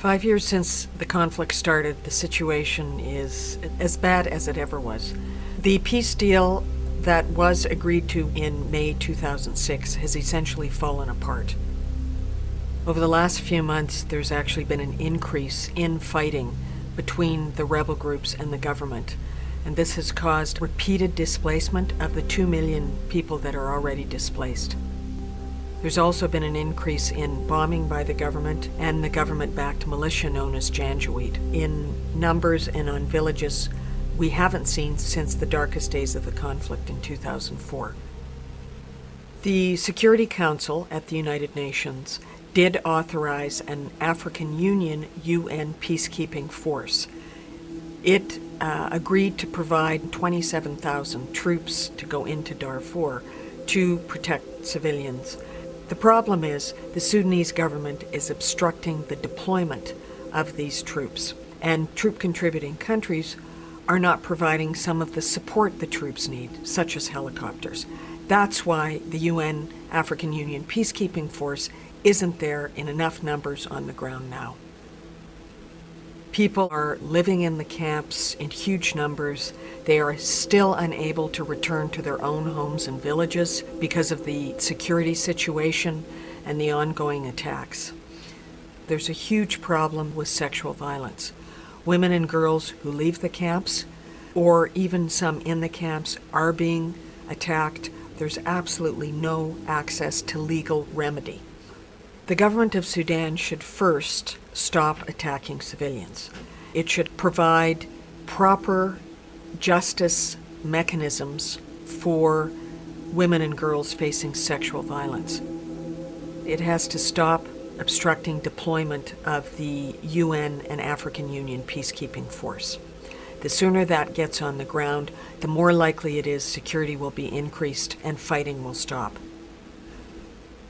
5 years since the conflict started, the situation is as bad as it ever was. The peace deal that was agreed to in May 2006 has essentially fallen apart. Over the last few months, there's actually been an increase in fighting between the rebel groups and the government, and this has caused repeated displacement of the 2 million people that are already displaced. There's also been an increase in bombing by the government and the government-backed militia known as Janjaweed in numbers and on villages we haven't seen since the darkest days of the conflict in 2004. The Security Council at the United Nations did authorize an African Union UN peacekeeping force. It agreed to provide 27,000 troops to go into Darfur to protect civilians. The problem is the Sudanese government is obstructing the deployment of these troops, and troop-contributing countries are not providing some of the support the troops need, such as helicopters. That's why the UN African Union peacekeeping force isn't there in enough numbers on the ground now. People are living in the camps in huge numbers. They are still unable to return to their own homes and villages because of the security situation and the ongoing attacks. There's a huge problem with sexual violence. Women and girls who leave the camps, or even some in the camps, are being attacked. There's absolutely no access to legal remedy. The government of Sudan should first stop attacking civilians. It should provide proper justice mechanisms for women and girls facing sexual violence. It has to stop obstructing deployment of the UN and African Union peacekeeping force. The sooner that gets on the ground, the more likely it is security will be increased and fighting will stop.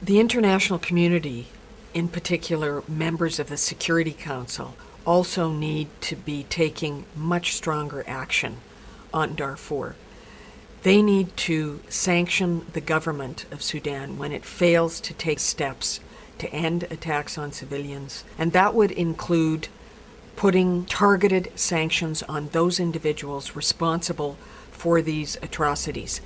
The international community, in particular members of the Security Council, also need to be taking much stronger action on Darfur. They need to sanction the government of Sudan when it fails to take steps to end attacks on civilians, and that would include putting targeted sanctions on those individuals responsible for these atrocities.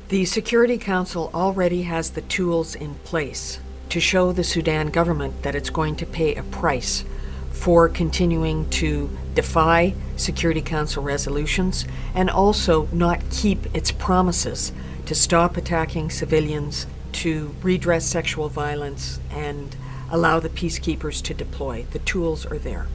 The Security Council already has the tools in place to show the Sudan government that it's going to pay a price for continuing to defy Security Council resolutions and also not keep its promises to stop attacking civilians, to redress sexual violence, and allow the peacekeepers to deploy. The tools are there.